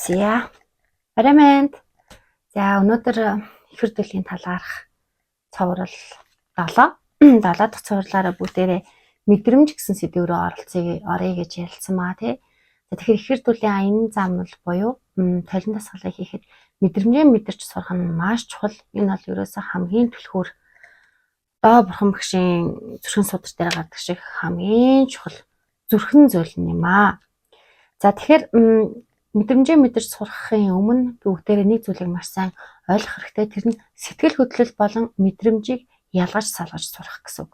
За, Араманд. За, өнөөдөр ихэр дүүлийн талаарх цоврал 7 дахь цоврлаараа бүгдээрээ мэдрэмж гэсэн сэдв рүү оръё гэж ярилцсан маа тий. За, тэгэхээр ихэр дүүлийн аян замнал буюу толин дасгалыг хийхэд мэдрэмжээ мэдэрч сурах нь маш чухал. Энэ бол ерөөсөө хамгийн түлхүүр доо бурхан багшийн зүрхэн судар дээр гардаг шиг хамгийн чухал зүрхэн зүйл юм аа. За, тэгэхээр мэдрэмжээ мэдэрч сурахын өмнө бүгдээрээ нэг зүйлийг маш сайн ойлгох хэрэгтэй. Тэр нь сэтгэл хөдлөл болон мэдрэмжийг ялгаж салгаж сурах гэсэн үг.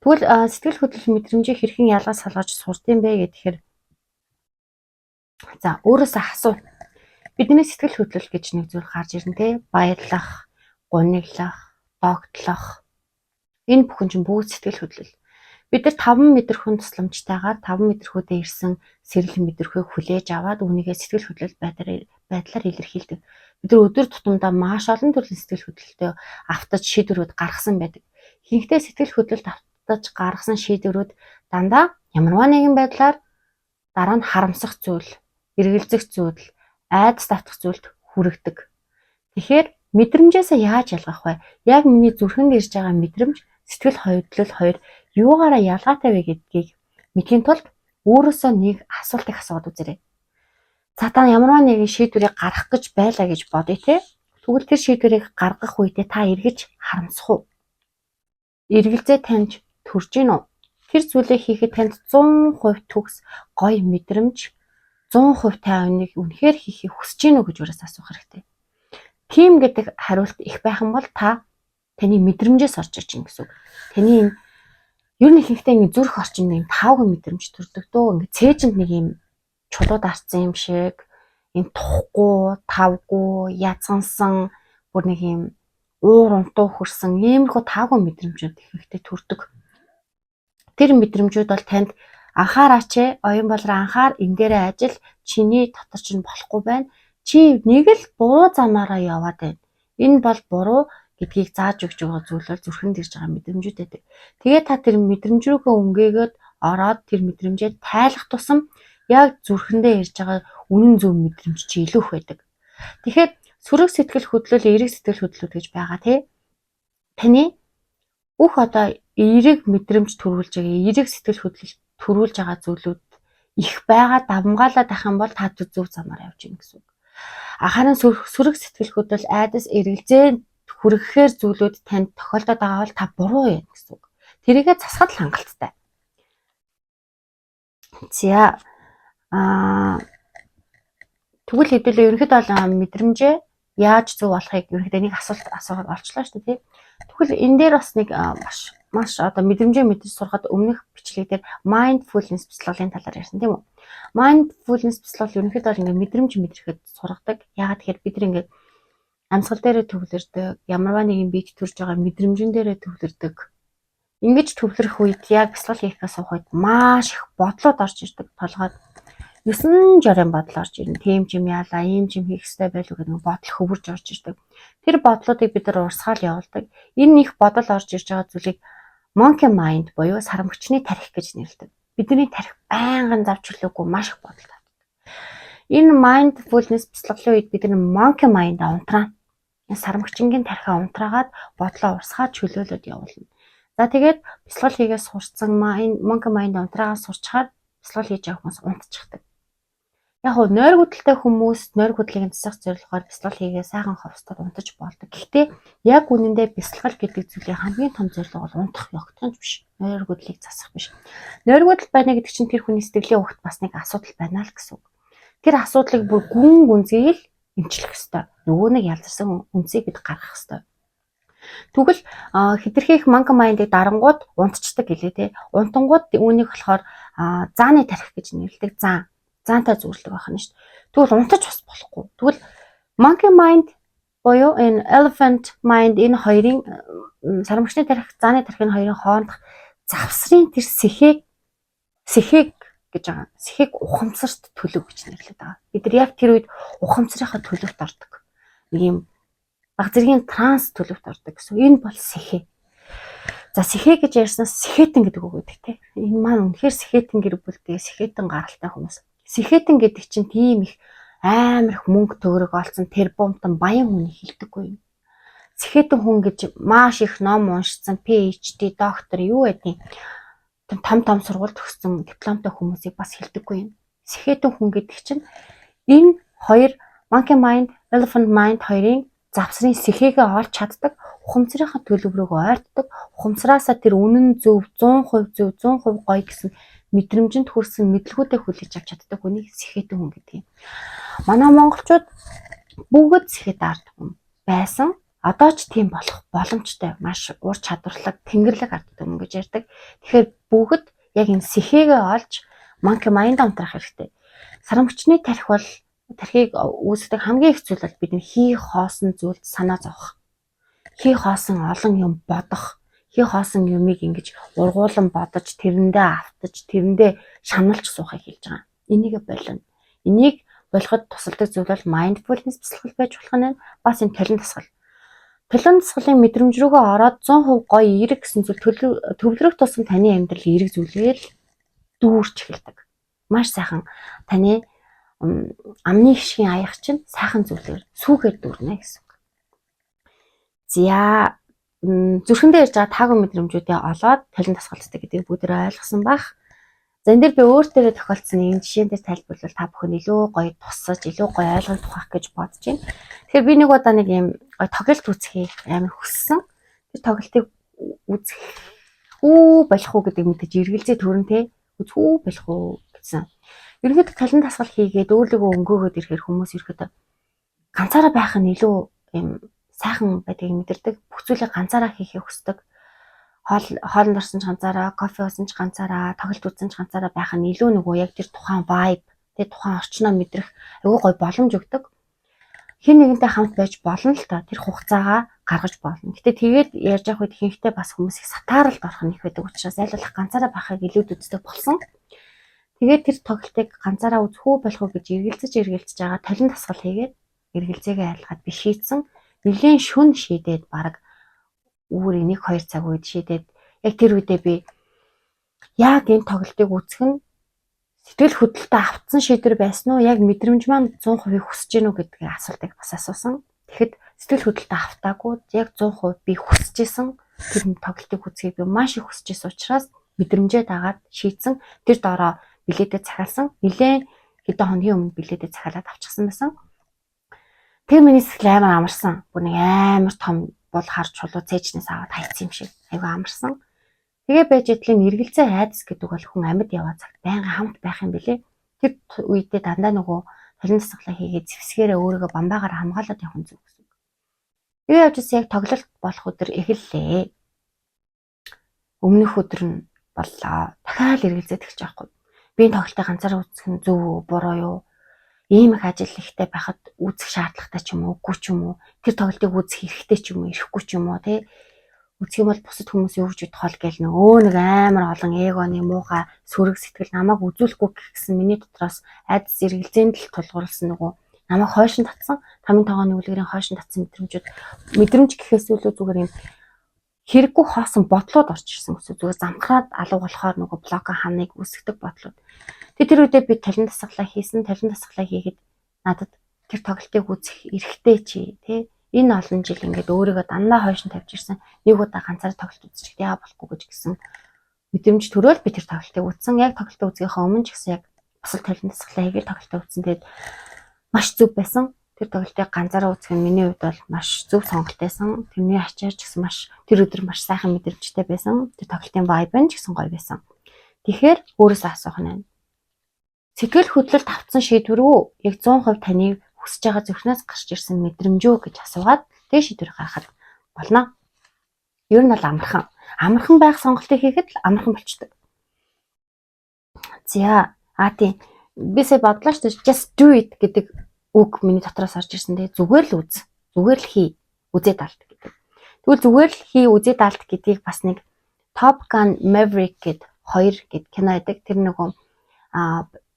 Тэгвэл сэтгэл хөдлөл мэдрэмжийг хэрхэн ялгаж салгаж сурд юм бэ гэхээр за өөрөөсөө асуу. Бидний сэтгэл хөдлөл гэж нэг зүйл гарч ирнэ те. Баярлах, гуниглах, догтлох. Энэ бүхэн чинь бүгд сэтгэл хөдлөл. Бид нар 5 мэдрэхүүн тусламжтайгаар 5 мэдрэхүүдээ ирсэн сэрэл мэдрэхүйг хүлээж аваад үүнийгээ сэтгэл хөдлөл байдлаар илэрхийлдэг. Бид нар өдөр тутамдаа маш олон төрлийн сэтгэл хөдлөлтөд автаж шийдвэрүүд гаргасан байдаг. Ихэнхдээ сэтгэл хөдлөлт автаж гаргасан шийдвэрүүд дандаа ямарваа нэгэн байдлаар дараа нь харамсах зүйл, эргэлзэх зүйл, айдас татах зүйлд хүргэдэг. Тэгэхээр мэдрэмжээсээ яаж ялгах вэ? Яг миний зүрхэнд ирж байгаа мэдрэмж, сэтгэл хөдлөл хоёр юугаараа ялгаатай вэ гэдгийг мэдхийн тулд өөрөөсөө нэг асуулт их асууад үзээрэй. За та ямарваа нэгэн шийдвэрийг гаргах гэж байлаа гэж бодъё те. Тэгвэл тэр шийдвэрийг гаргах үедээ та эргэж харамсах уу? Эргэлзээ таньж төрж гин үү? Тэр зүйлээ хийхэд танд 100% төгс гоё мэдрэмж 100% та үнийг үнэхээр хийхийг хүсэж гин үү гэж өөрөөсөө асуух хэрэгтэй. Тийм гэдэг хариулт их байх юм бол таны мэдрэмжээс орж иж гин гэсэн үг. Таны энэ ер нь ихэнхдээ ингэ зүрх орчинд нэг тавгүй мэдрэмж төрдөг дөө. Ингэ цээжинд нэг юм чулууд арцсан юм шиг, юм тухгүй, тавгүй, язгансан, бүр нэг юм уур унтуу хөрсөн иймэрхүү тавгүй мэдрэмжүүд ихэнхдээ төрдөг. Тэр мэдрэмжүүд бол танд анхаараач, оюун болроо анхаар, энэ дээрээ ажил, чиний дотор чинь болохгүй байна. Чи нэг л буруу замаараа яваад байна. Энэ бол буруу гэдгийг зааж өгч байгаа зүйл бол зүрхэнд ирж байгаа мэдрэмжүүд байдаг. Тэгээ та тэр мэдрэмж рүүгээ өнгөөгөөд ороод тэр мэдрэмжээ тайлах тусам яг зүрхэндээ ирж байгаа үнэн зөв мэдрэмж чи илүү их байдаг. Тэгэхээр сөрөг сэтгэл хөдлөл, эерэг сэтгэл хөдлөлүүд гэж байгаа тий. Таны бүх одоо эерэг мэдрэмж төрүүлж байгаа, эерэг сэтгэл хөдлөл төрүүлж байгаа зүйлүүд их байгаа давмгаалаад ах юм бол та зөв замаар явж гин гэсэн үг. Харин сөрөг сэтгэл хөдлөл, айдас, эргэлзээ хүргэхээр зүйлүүд танд тохиолдоод байгаа бол та буруу юм гэсэн үг. Тэрийгээ засахад л хангалттай. За тэгвэл хэдүүлээ ерөнхийдөө бол мэдрэмжээ яаж зөв болохыг ерөнхийдөө нэг асуулт асуугаад олчлаа шүү дээ. Тэгвэл энэ дээр бас нэг маш одоо мэдрэмжээ мэдэж сурахад өмнөх бичлэг дээр mindfulness бяцлаглалын талаар ярьсан тийм үү? Mindfulness бяцлал ерөнхийдөө ингээ мэдрэмж мэдрэхэд сургадаг. Яагаад тэгэхээр бид ингээ амьсгал дээрээ төвлөрдөг, ямарваа нэгэн бийж төрж байгаа мэдрэмжэн дээрээ төвлөрдөг. Ингэж төвлөрөх үед яг бяцлал хийхээс ухаад маш их бодлоод орж ирдэг. Толгойд 9 жорын бодол орж ирнэ. Тийм ч юм яалаа, ийм ч юм хийх ёстой байлгүй гэдэг нэг бодол хөвөрж орж ирдэг. Тэр бодлуудыг бид нар урсгаал явуулдаг. Энэ их бодол орж ирж байгаа зүйлийг monkey mind буюу сармагчны тархи гэж нэрлэдэг. Бидний тархи байнгын завч хүлээгүй маш их бодол татдаг. Энэ mindfulness бяцлаглалын үед бид нар monkey mind-а унтраана. Сармагчингийн тархиа унтраагаад бодлоо урсгаад чөлөөлөд явуулна. За тэгээд бяцлал хийгээ сурцсан monkey mind унтраагаа сурчхаар бяцлал хийж байгаа хүмүүс унтчихдаг. Яг нь нойр хөдөлтэй хүмүүс нойр хөдлөгийг засах зорилгоор бяцлал хийгээ сайхан ховстод унтаж болдог. Гэхдээ яг үнэндээ бяцлал гэдэг зүйлийн хамгийн том зорилго бол унтах ёгтонч биш. Нойр хөдлөлийг засах биш. Нойр хөдөл байна гэдэг чинь тэр хүний сэтгэлийн хөвгт бас нэг асуудал байна л гэсэн үг. Тэр асуудлыг бүр гүн гүнзгий л эмчлэх ёстой. Нөгөө нэг ялдарсан үнцийг бид гаргах ёстой. Тэгвэл хэтэрхийх monkey mind-ыг дарангууд унтцдаг гэлээ те. Унтангууд үүнийг болохоор зааны тархи гэж нэрлэдэг. Заантай зүрлэг байх нь шүү дээ. Тэгвэл унтаж бас болохгүй. Тэгвэл monkey mind буюу энэ elephant mind энэ хоёрын сармагчны тархи, зааны тархины хоёрын хоорондох завсрын тэр сэхийг гэж байгаа. Сэхийг ухамсарт төлөв гэж нэрлэдэг байгаа. Бид нар яг тэр үед ухамсарынхаа төлөвт ордог. Нэг юм баг зэргийн транс төлөвт ордог гэсэн. Энэ бол сэхээ. За сэхээ гэж ярьснаас сэхэтэн гэдэг үг үүдэг те. Энэ маань үнэхээр сэхэтэн гэр бүлтэй сэхэтэн гаралтай хүмүүс. Сэхэтэн гэдэг чинь тийм их амар их мөнгө төгрөг олцсон тэр бомтон баян хүний хэлдэггүй юм. Сэхэтэн хүн гэж маш их ном уншсан, PhD, доктор юу байдیں۔ Том сургууль төгссөн дипломтой хүмүүсийг бас хэлдэггүй юм. Сэхэтэн хүн гэдэг чинь энэ хоёр monkey mind, elephant mind хоёрын завсрын сэхээгээ олж чаддаг, ухамсарынхаа төлөврөөгөө ойртдог, ухамсараасаа тэр үнэн зөв 100% зөв 100% гоё гэсэн мэдрэмжинд хүрсэн мэдлгүүдээ хүлээж авч чаддаг хүнийг сэхэтэн хүн гэдэг юм. Манай монголчууд бүгд сэхэд арддаг хүн байсан. Одоо ч тийм болох боломжтой, маш ур чадварлаг, тэнгэрлэг арддаг хүн гэж ярьдаг. Тэгэхээр бүгд яг энэ сэхээгээ олж monkey mind амтрах хэрэгтэй. Сарамчны тархийг үүсгдэг хамгийн их зүйл бол бидний хий хоосон зүйлд санаа зовох. Хий хоосон олон юм бодох, хий хоосон юмыг ингэж ургуулan бодож, тэрэндээ автаж, тэрэндээ шаналж суухыг хэлж байгаа. Энийг болно. Энийг болоход тусалдаг зүйл бол mindfulness бясалгал байж болох нь бас энэ талент дасгал. Талент дасгалын мэдрэмж рүүгээ ороод 100% гоё эерэг гэсэн зүйл төвлөрөх тусам таны амьдрал эерэг зүйлээр дүүрч эхэлдэг. Маш сайхан таны амны хишгийн аяг чинь сайхан зүйлээр сүүхээр дүүрнэ гэсэн. За зүрхэндээ ирж байгаа таагүй мэдрэмжүүдээ олоод талент дасгалцдаг гэдгийг бүгдээ ойлгосон бах. За энэ дээр би өөртөө тохиолдсон нэгэн жишээн дээр тайлбарлавал та бүхэн илүү гоё тусаж, илүү гоё ойлгох тухайх гэж бодож байна. Тэгэхээр би нэг удаа нэг юм гоё тоглолт үзэхийг амар хүссэн. Тэр тоглолтыг үзэх үү болох уу гэдэг мэдээж эргэлзээ төрөн те үзэх үү болох уу гэсэн. Ерөнхийдөө талент дасгал хийгээд өөрлөгөө өнгөөгөөд ирэхээр хүмүүс ерөөдөө ганцаараа байх нь илүү юм сайхан байдгийг мэдэрдэг. Бүх зүйлийг ганцаараа хийхийг хүсдэг. Хоолнд орсон ч ганцаараа, кофе уусан ч ганцаараа, тоглолт үзсэн ч ганцаараа байх нь илүү нөгөө яг тэр тухайн vibe, тэр тухайн орчноо мэдрэх айгүй гоё боломж өгдөг. Хэн нэгэнтэй хамт байж болно л та тэр хугацаагаа гаргаж болно. Гэтэ тэгээд ярьж явах үед ихэнхдээ бас хүмүүсийг сатааралд орох нь их байдаг учраас айлуулах ганцаараа байхыг илүүд үздэг болсон. Тэгээд тэр тоглолтыг ганцаараа үзэх үү болох уу гэж эргэлзэж байгаа талент дасгал хийгээд эргэлзээгээ айлгаад би шийдсэн. Нэлийн шүн шийдээд баг үүрийг 1-2 цаг үед шийдээд яг тэр үедээ би яг энэ тоглолтыг үзэх нь сэтгэл хөдлөлтөд автсан шийдвэр байсан уу? Яг мэдрэмж маань 100% хүсэж гэнэ үү гэдгийг асуултыг бас асуусан. Тэгэхэд сэтгэл хөдлөлтөд автаагүй яг 100% би хүсэж исэн. Тэр тоглолтыг үзэхийг би маш их хүсэж исэн учраас мэдрэмжээ дагаад шийдсэн. Тэр доороо билетээ захиалсан. Нилээн хэдэн хоногийн өмнө билетээ захиалаад авчихсан байсан. Тэр миний сэтгэл амар амарсан. Бүр нэг амар том бол харж чулуу цээжнээс аваад хайцсан юм шиг. Айгу амарсан. Тэгээ байж идлэн эргэлзээ айдас гэдэг бол хүн амьд яваа цагт байнга хамт байх юм билэ. Тэр үедээ дандаа нөгөө талент дасгалаа хийгээд зэвсгээрээ өөрийгөө бамбаагаар хамгаалаад явах зүг гэсэн. Тэгээ явж яг тоглолт болох өдөр эхэллээ. Өмнөх өдөр нь боллоо. Дахиад эргэлзээд эхэлж байгаа хгүй. Би энэ тоглолтыг ганцаараа үзэх нь зөв үү, буруу юу? Ийм их ажил ихтэй байхад үзэх шаардлагатай ч юм уу, үгүй ч юм уу? Тэр тоглолтыг үзэх хэрэгтэй ч юм уу, ирэхгүй ч юм уу, тий? Үзэх юм бол бусад хүмүүс юу гэж бодох вэ гэл нэг амар олон эгоны муухай сөрөг сэтгэл намайг үзүүлэхгүй гэсэн миний дотроос айдас эргэлзээнд л тулгуурласан нөгөө намайг хойшин татсан, тамийн тоогооны үлгэрийн хойшин татсан мэдрэмж гэхээс илүү зүгээр юм хэрэггүй хоосон бодлоод орж ирсэн гэсэн. Зүгээр замхраад алга болохоор нөгөө блокын ханыг үүсгдэг бодлоод. Тэр үедээ би талент дасгалаа хийсэн. Талент дасгалаа хийгээд надад тэр тоглолтыг үзэх эрхтэй чи тий. Энэ олон жил ингээд өөрийгөө дандаа хойшин тавьж ирсэн. Нэг удаа ганцаараа тоглолт үзчих яа болохгүй гэж гисэн мэдрэмж төрөөл би тэр тоглолтыг үзсэн. Яг тоглолтыг үзэхээ өмнө ч гэсэн яг бас талент дасгалаа хийгээд тоглолтыг үзсэн. Тэгээд маш зөв байсан. Тэр тоглолтыг ганцаараа үзэх нь миний хувьд бол маш зөв сонголт байсан. Тэрний ачаар ч гэсэн маш тэр өдөр маш сайхан мэдрэмжтэй байсан. Тэр тоглолтын vibe нь ч гэсэн гоё байсан. Тэгэхээр өөрөөсөө асуух нь сэтгэл хөдлөлт авсан шийдвэр үү? Яг 100% таны хүсэж байгаа зүрхнээс гарч ирсэн мэдрэмж үү гэж асуугаад тэг шийдвэр гаргахад болно. Ер нь бол амархан. Амархан байх сонголтыг хийхэд л амархан болчдөг. За, тийм. Би сая бодлоо шүү дээ. Just do it гэдэг үг миний дотроос орж ирсэн. Тэгээ зүгээр л үз. Зүгээр л хий. Үзээд алт гэдэг. Тэгвэл зүгээр л хий, үзээд алт гэдгийг бас нэг Top Gun Maverick гэд 2 гэд кино байдаг. Тэр нөгөө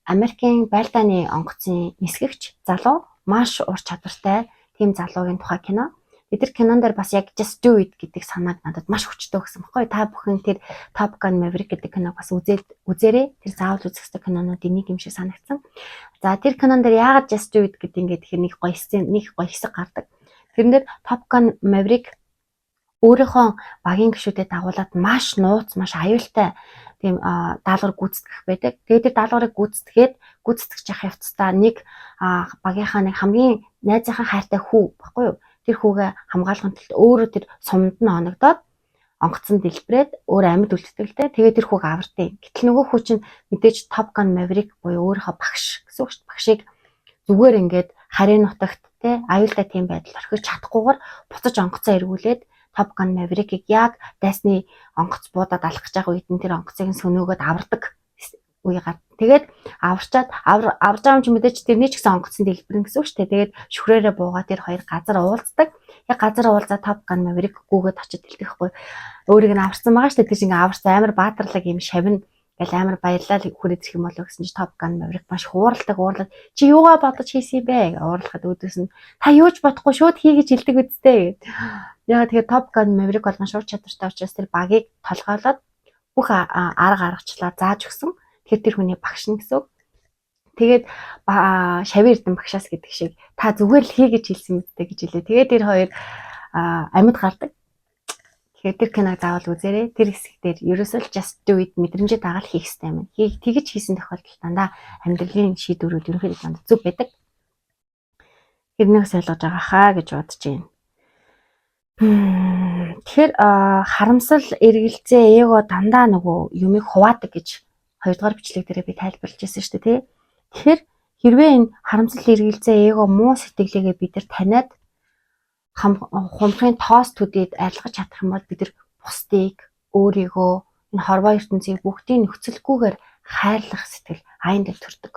Америкийн байлдааны онгоцын нисгэгч залуу маш ур чадвартай тийм залуугийн тухай кино. Тэр кинон дээр бас яг Just Do It гэдэг санааг надад маш хүчтэй өгсөн баггүй. Та бүхэн тэр Top Gun Maverick гэдэг киног бас үзээрэй. Тэр заавал үзэх ёстой кинонуудын нэг юм шиг санагдсан. За тэр кинон дээр яагаад Just Do It гэдэг ингээд тэр нэг гоё сцен, нэг гоё хэсэг гардаг. Тэрнээр Top Gun Maverick өөрийнхөө багийн гишүүдэд дагуулад маш нууц, маш аюултай тийм даалгавар гүйцэтгэх байдаг. Тэгээд тэр даалгаврыг гүйцэтгэж явах явцдаа нэг багийнхаа нэг хамгийн найзынхаа хайртай хүү баггүй юу? Тэр хүүгээ хамгаалахын тулд өөрөө тэр сумд нь оногдоод онгоцон дэлбэрээд өөр амьд үлддэгтэй. Тэгээд тэр хүүг авардیں۔ Гэтэл нөгөө хүү чинь мэдээж Top Gun Maverick буюу өөрийнхөө багш гэсэн үг шүү дээ. Багшийг зүгээр ингээд харийн нутагт те аюултай тийм байдал орхиж чадахгүйгээр буцаж онгоцоо эргүүлээд Top Gun Maverick-ийг яг дайсны онгоц буудаад алах гэж байгаа үед нь тэр онгоцыг сөнөөгөөд авардаг үегаар. Тэгээд аварж байгаа юм чи мэдээч тэрний ч гэсэн онгоцон дэлбэрэн гэсэн үг шүү дээ. Тэгээд шүхрээрээ буугаа тэр хоёр газар уулздаг. Яг газар уулзаа Top Gun Maverick гүгээд очиж дэлдэхгүй. Өөрийг нь аварсан байгаа шүү дээ. Тэр чинь аварсан амар баатарлаг юм шавна гэл амар баярлал хүрээд ирэх юм болов гэсэн чи Top Gun Maverick маш уурлаад чи юугаа бодож хийсэн бэ? Уурлахад өөдөөс нь та юу ч бодохгүй шууд хий гэж хэлдэг үсттэй. Ягаад тэгэхээр Top Gun Maverick болгон шууд чадвартай учраас тэр багийг толгойлоод бүх арга аргачлаар зааж өгсөн. Тэгэхээр тэр хүний багш нь гэсэн үг. Тэгээд шавь эрдэн багшаас гэдэг шиг та зүгээр л хий гэж хэлсэн мэдтэй гэж хэлээ. Тэгээд тэр хоёр амьд гардаг. Тэгэхээр тэр киног заавал үзээрэй. Тэр хэсэг дээр ерөөсөө л Just Do It мэдрэмжээ дагаад хийх хэрэгтэй юм. Тэгж хийсэн тохиолдолд дандаа амьдралын шийдвэрүүд ерөнхийдөө дандаа зөв байдаг. Хэрнээс ойлгож байгаа хаа гэж бодож байна. Тэгэхээр харамсал эргэлзээ эго дандаа нөгөө юмыг хуваадаг гэж 2 дугаар бичлэг дээр би тайлбарлаж байсан шүү дээ тий. Тэгэхээр хэрвээ энэ харамсал эргэлзээ эго муу сэтгэлээгээ бид нар таниад хумхын тоос төдийд арилгаж чадах юм бол бид нар бусдыг өөрийгөө энэ хорвоо ертөнцийг бүгдийг нөхцөлгүйгээр хайрлах сэтгэл аянд төрдөг.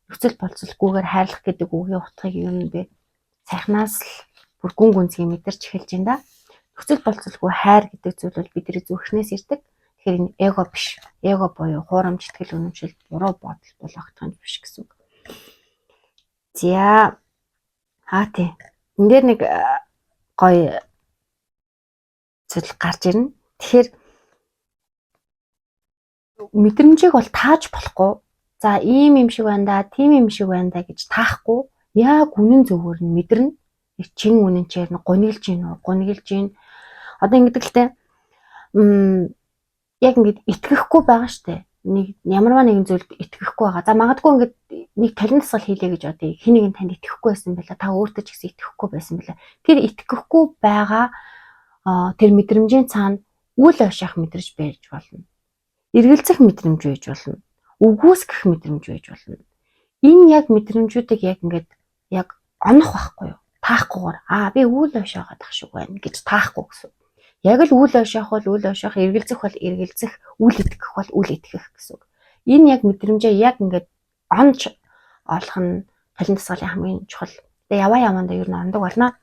Нөхцөл болцолгүйгээр хайрлах гэдэг үгийн утгыг юу юм бэ? Сайхнаас л бүр гүн гүнзгий мэдэрч эхэлж байна да. Нөхцөл болцолгүй хайр гэдэг зүйл бол бидний зүрхнээс ирдэг. Тэгэхээр энэ эго биш. Эго буюу хуурамч итгэл үнэмшил буруу бодол болгох юм биш гэсэн үг. За тий. Энд дээр нэг гоё зүйл гарч ирнэ. Тэгэхээр мэдрэмжийг бол тааж болохгүй. За ийм юм шиг байна да, тийм юм шиг байна да гэж таахгүй. Яг үнэн зөвөр нь мэдэрнэ. Чин үнэнчээр нь гуниглж гин. Одоо ингэдэг л те. Яг ингэж итгэхгүй байгаа штэ. Нэг ямарваа нэгэн зүйлд итгэхгүй байгаа. За магадгүй ингэж нэг талент тасгал хийлээ гэж бодъё. Хэнийг нь танд итгэхгүй байсан байла. Та өөртөө ч гэсэн итгэхгүй байсан байла. Тэр итгэхгүй байгаа тэр мэдрэмжийн цаана үл оших мэдрэмж байж болно. Эргэлзэх мэдрэмж байж болно. Үгүйсгэх мэдрэмж байж болно. Энэ яг мэдрэмжүүдийг яг ингэж яг онох байхгүй юу? Таахгүйгээр би үл ошиоход ах шиг байна гэж таахгүй гэсэн. Яг л үл ошиох бол үл ошиох, эргэлзэх бол эргэлзэх, үл итгэх бол үл итгэх гэсэн. Энэ яг мэдрэмжээ яг ингэж онж олох нь талент тасгалын хамгийн чухал. Тэгээ явандаа ер нь ондог болно.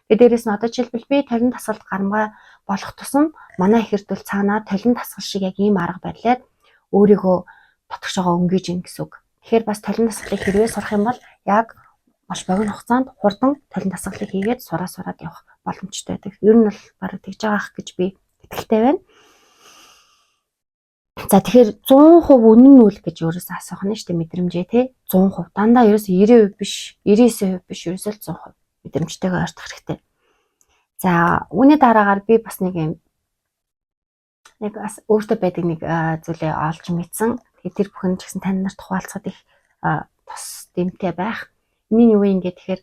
Тэгээ дээрэс нь одоо жишээлбэл би талент тасгалд гарамгай болох тусам манай ихэрдүүл цаанаа талент тасгал шиг яг ийм арга барилаад өөрийгөө дотгошоо өнгөж ийн гэсэн үг. Тэгэхээр бас талент тасгалыг хэрвээ сурах юм бол яг маш богино хугацаанд хурдан талент тасгалыг хийгээд сураад явах боломжтой байдаг. Ер нь бол бараг тэгж байгаах гэж би итгэлтэй байна. За тэгэхээр 100% үнэн нь үл гэж өөрөөсөө асуух нь шүү дээ мэдрэмжээ тий 100% дандаа ерөөсөө 90% биш 99% биш ерөөсөө л 100% мэдрэмжтэйгээ ойртох хэрэгтэй. За үүний дараагаар би бас нэг бас өөртөө байдаг нэг зүйлээ олж мэдсэн. Тэгээд тэр бүхэн ч гэсэн тань нарт хуваалцахад их тус дэмтэй байх. Миний юу юм гэхээр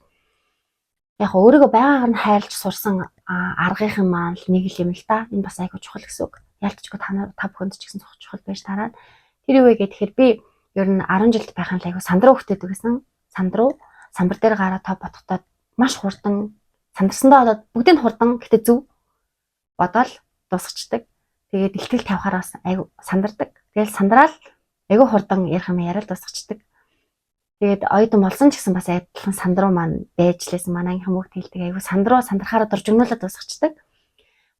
яг өөрийгөө байгаагаар нь хайрлж сурсан аргын маань л нэг л юм л да. Энэ бас айгүй чухал гэсэн үг. Ялцчгүй та бүхэнд ч гэсэн чухал байж тараад. Тэр юу вэ гэхээр би ер нь 10 жилд байхын л айгүй сандруу хөвтөд гэсэн. Самбар дээр гараад та бодохдоо маш хурдан сандарсандаа болоод бүгдийг хурдан гэтээ зөв бодоол дуусчихдаг. Тэгээд ихтгэл тавихаар бас айгүй сандардаг. Тэгэл сандраал айгүй хурдан ярих юм яриад дуусчихдаг. Тэгээд оюутан болсон ч гэсэн бас адилхан сандруу маань байж лээсэн манай хүмүүст хэлдэг айгүй сандрахаараа дуржигнуулаад дуусчихдаг.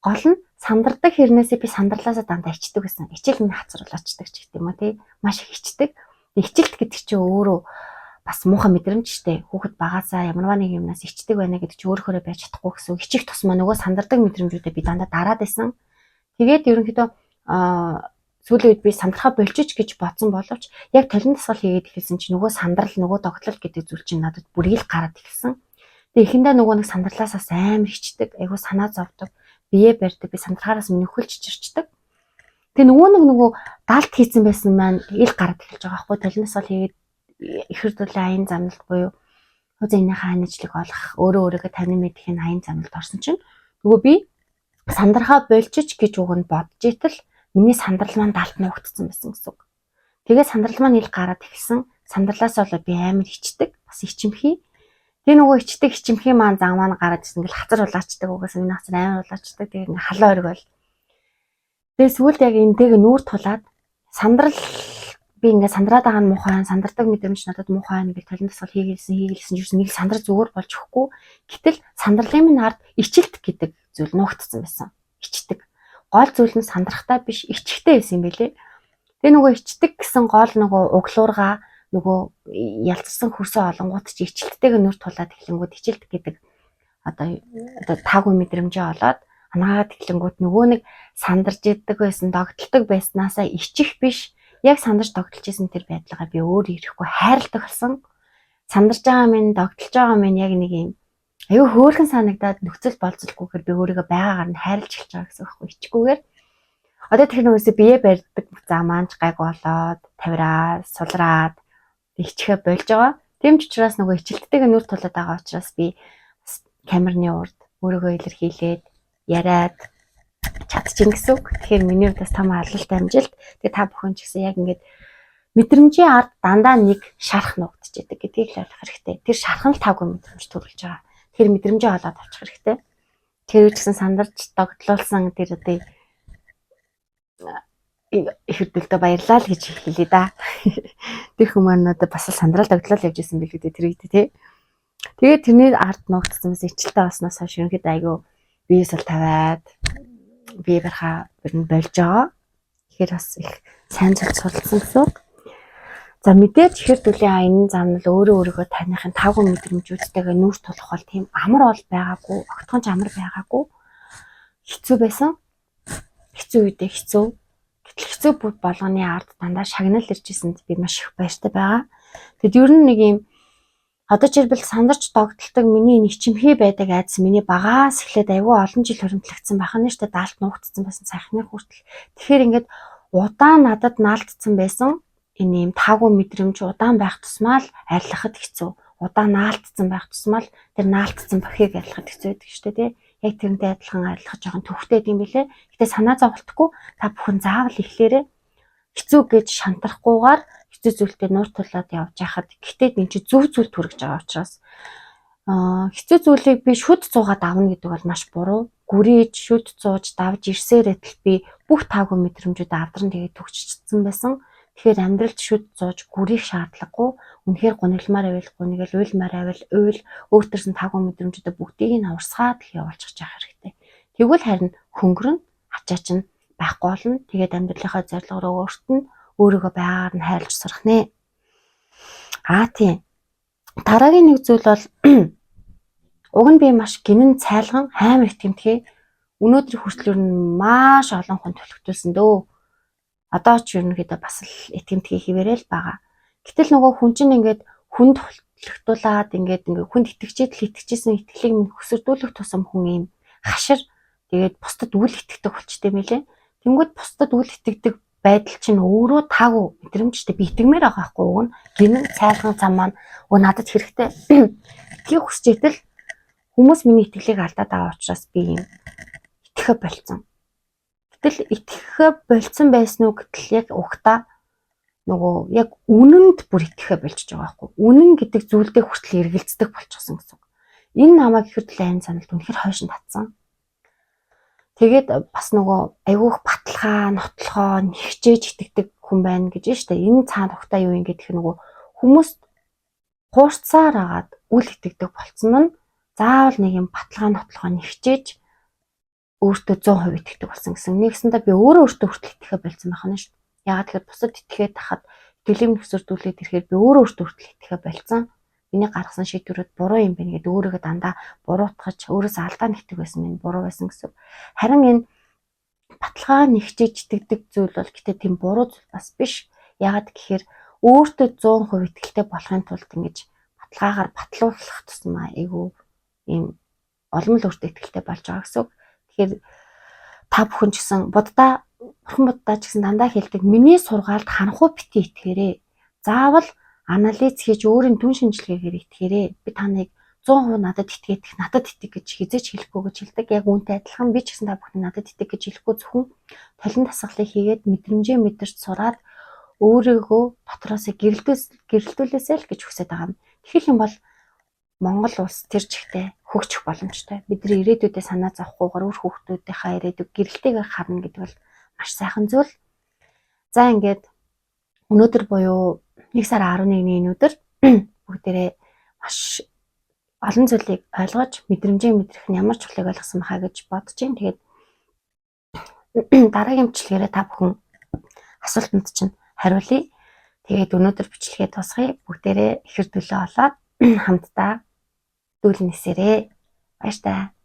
Гол нь сандардаг хэрнээсээ би сандарлаасаа дандаа ичдэг гэсэн. Ичээл минь хацруулаачдаг ч гэдэг юм уу тий. Маш их ичдэг. Ичэлт гэдэг чинь өөрөө бас муухай мэдрэмж штэ. Хүүхэд багаасаа ямарваа нэг юмнаас ичдэг байна гэдэг чи өөрөөрөө байж чадахгүй гэсэн. Ичих тусмаа нөгөө сандардаг мэдрэмжүүдээ би дандаа дараад байсан. Тэгээд ерөнхийдөө сүүлийн үед би сандрахаа болчих гэж бодсон боловч яг талент дасгал хийгээд эхэлсэн чинь нөгөө сандрал, нөгөө тогтлол гэдэг зүйл чинь надад бүрийг гараад эхэлсэн. Тэгээ эхэндээ нөгөө нэг сандралаас бас амар хичдэг, айгуу санаа зовдөг, бие барьдаг, би сандрахаараас миний хөл чичирчдэг. Тэгээ нөгөө даалт хийцэн байсан маань ил гараад эхэлж байгаа байхгүй. Талент дасгал хийгээд ихэр дүүлээ аян замналт буюу хузынхаа анижлыг олох, өөрийгөө танин мэдхийн аян замналт орсон чинь нөгөө би сандрахаа болчих гэж уг нь бодож итэл миний сандрал маань даалт нуугдсан байсан гэсэн үг. Тэгээд сандрал маань ил гараад эхэлсэн. Сандралаас болоод би амар хичдэг, бас ичимхий. Тэгээ нөгөө хичимхий маань зан маань гараад ирсэн. Ингээл хацар улаачдаг, угаас энэ хацар амар улаачдаг. Тэгээ ингээ халаа өрг бол. Тэгээ сүүлд яг энтэйг нүүр тулаад сандрал би ингээ сандраад байгаа нь муухай, сандардаг мэдрэмж надад муухай нэг талент дасгал хийгээсэн юусэн нэг сандрал зүгээр болж өгөхгүй. Гэтэл сандралын минь ард ичилт гэдэг зүйл нуугдсан байсан. Ичдэг. Гол зүйл нь сандрахтай биш ичхтэй байсан юм билэ. Тэгээ нөгөө ичдэг гэсэн гол нөгөө углуурга нөгөө ялцсан хөрсөө олонгууд чи ичилттэйг нүр тулаад эхлэнгүүд ичилт гэдэг одоо таагүй мэдрэмжээ олоод анаагаад эхлэнгүүд нөгөө нэг сандарж иддэг байсан, догтлдог байснаасаа ичих биш. Яг сандарч догтлж исэн тэр байдлаагаа би өөр ирэхгүй хайрладаг болсон. Сандарж байгаа минь, догтлж байгаа минь яг нэг юм аюу хөөрхөн санагдаад нөхцөл болцолгүйгээр би өөрийгөө байгаагаар нь хайрлж эхэлж байгаа гэсэн байхгүй ичгүүгээр. Одоо тэр нөгөөсөө бие барьдаг зам маанч гайг болоод тавираад, сулраад ичхэ болж байгаа. Тэм ч учраас нөгөө ичилттэйг нүр тулаад байгаа учраас би камерны урд өөрийгөө илэрхийлээд яриад чадчихин гэсэн үг. Тэгэхээр миний хувьд бас том алалтай амжилт. Тэгээ та бүхэн ч гэсэн яг ингээд мэдрэмжийн ард дандаа нэг шарах нуугдж идэг гэдгийг л ойлгох хэрэгтэй. Тэр шархан л таагүй мэдрэмж төрүүлж байгаа. Тэр мэдрэмжээ олоод авчих хэрэгтэй. Тэр үе гэсэн сандарч догтлуулсан тэр одоо их хөдөлтөд баярлаа л гэж хэлье да. Тэр хүмүүс надад бас сандрал догтлол явж исэн билүү дээ тэр үед тий. Тэгээд тэрний ард нуугдсан бас ичилтэй баснаас хойш ерөнхийдөө айгүй биесэл тавиад бие барахаа болж байгаа. Тэгэхээр бас их сайн зүйл судалсан гэсэн. За мэдээж ихэр дүүлийн аян замнал өөрийнхөө таныхын таагүй мэдрэмжүүдтэйгээ нүүр тулах бол тийм амар бол байгаагүй, огтхон ч амар байгаагүй. Хэцүү байсан. Хэцүү үедээ хэцүү. Гэтэл хэцүү бүх болгоны ард дандаа шагнал ирж ирсэнд би маш их баяртай байгаа. Тэгэд ер нь нэг юм одоо жишээлбэл сандарч догтлдог миний нэг чимхий байдаг айдас миний багаас эхлээд аюу олон жил хоримтлагдсан байх нь штэ даалт нуугдсан байсан сайхны хүртэл. Тэгэхээр ингээд удаан надад наалтсан байсан энэ юм таагүй мэдрэмж удаан байх тусмаа л арилгахад хэцүү. Удаан наалтсан байх тусмаа л тэр наалтсан бохийг арилгахад хэцүү байдаг штэ тий. Яг тэрнтэй адилхан арилгах жоохон төвхтэй юм билэ. Гэтэ санаа зовлтгүй та бүхэн заавал ихлээрээ хэцүү гэж шантрахгүйгээр хэцүү зүйлтэй нуур тулаад явж байхад гэтээ энэ чи зөв зүйл түргэж байгаа учраас хэцүү зүйлийг би шүд цуугаад авна гэдэг бол маш буруу. Гүрийж шүд цууж давж ирсээр адил би бүх таагүй мэдрэмжүүд авдран тэгээд төгсчихсэн байсан. Тэгэхээр амьдралд шүд цууж гүрийх шаардлагагүй. Үнэхээр гуниглмаар байвал гунигэл, уйлмаар байвал уйл, өөртөрсөн таагүй мэдрэмжүүдээ бүгдийг нь аварсгаад их явуулчих яах хэрэгтэй. Тэгвэл харин хөнгөрөн ачаач нь байхгүй болно. Тэгээд амьдралынхаа зорилго руу өөрийгөө байгаагаар нь хайрлж сурах нэ. Тийм. Дараагийн нэг зүйл бол уг нь би маш гинэн цайлган амар их тэмтгий. Өнөөдрийн хүртэл ер нь маш олон хүн төлөвлөсөн дөө. Одоо ч ерөнхийдөө бас л итгэмтгий хിവэрэл байгаа. Гэтэл нөгөө хүн чинь ингээд хүнд төлөвлөлтүүлээд ингээд хүнд итгэжсэн итгэлийг минь хөсөрдүүлэх тусам хүн юм хашир тэгээд бусдад үл итгэдэг болчтой юм лээ. Тэнгүүд бусдад үл итгэдэг байдал чинь өөрөө таагүй мэдрэмжтэй би итгэмээр байгаа байхгүй юу? Гинэн цайлган зам маань надад хэрэгтэй. Итгэх хүсч итэл хүмүүс миний итгэлийг алдаад байгаа учраас би юм итгэхэ болцсон. Гэтэл итгэхэ болцсон байсан уу гэтэл яг ухта нөгөө яг үнэнд бүр итгэхэ болчихж байгаа байхгүй. Үнэн гэдэг зүйлдээ хүртэл эргэлздэг болчихсон гэсэн үг. Энэ намайг ихэр төлөө айн саналд үнэхэр хойшин татсан. Тэгээд бас нөгөө айгүйх баталгаа, нотлохоо, нэгчээж итгэдэг хүн байна гэж байна шүү дээ. Энэ цаана ухтаа юу юм гэдэг нөгөө хүмүүс хуурцаар агаад үл итгэдэг болцсон нь заавал нэг юм баталгаа, нотлохоо нэгчээж өөртөө 100% итгэдэг болсон гэсэн. Нэгсэндээ би өөрөө өөртөө хүртэл итгэхэ болцсон байх нь шүү дээ. Яагаад тэгэхээр бусад итгээд тахад төлөв нөхцөрдүүлээд ирэхээр би өөрөө хүртэл итгэхэ болцсон. Миний гаргасан шийдвэрүүд буруу юм байна гэдэг өөрийгөө дандаа буруутгаж өөрөөсөө алдаа нэгтгэх байсан минь буруу байсан гэсэн. Харин энэ баталгаа нэгчиж итгэдэг зүйл бол гэтээ тийм буруу зүйл бас биш. Яагаад гэхээр өөртөө 100% итгэлтэй болохын тулд ингэж баталгаагаар батлуулах тусмаа айгүй ийм олон л өөртөө итгэлтэй болж байгаа гэсэн. Тэгэхээр та бүхэн ч гэсэн бурхан буддаа ч гэсэн дандаа хэлдэг миний сургаалд ханхуу бити итгээрэй. Заавал анализ хийж өөрийн түн шинжилгээгээр итгээрэй. Би таныг 100% надад надад итэг гэж хизээч хэлэхгүй гэж хэлдэг. Яг үүнтэй адилхан би ч гэсэн та бүхэн надад итэг гэж хэлэхгүй зөвхөн толин дасгалыг хийгээд мэдрэмжээ мэдэрч сураад өөрийгөө дотроосоо гэрэлтүүлээсэй л гэж хүсэж байгаа юм. Тэгэх юм бол Монгол улс тэр чигтээ хөгжих боломжтой. Бидний ирээдүйдээ санаа зовхгүйгээр өөр хүүхдүүдийнхаа ирээдүйг гэрэлтэйгээр харна гэдэг бол маш сайхан зүйл. За ингээд өнөөдөр буюу 1 сарын 11-ний өдөр бүгдээрээ маш олон зүйлийг ойлгож, мэдрэмжээ мэдрэх нь ямар чухлыг ойлгосон бахаа гэж бодож байна. Тэгээд дараагийн бичлэгээрээ та бүхэн асуултанд чинь хариулъя. Тэгээд өнөөдөр бичлэгээ дуусгая. Бүгдээрээ ихэр төлөө олоод хамтдаа дүүл нисээрээ. Баяр таа.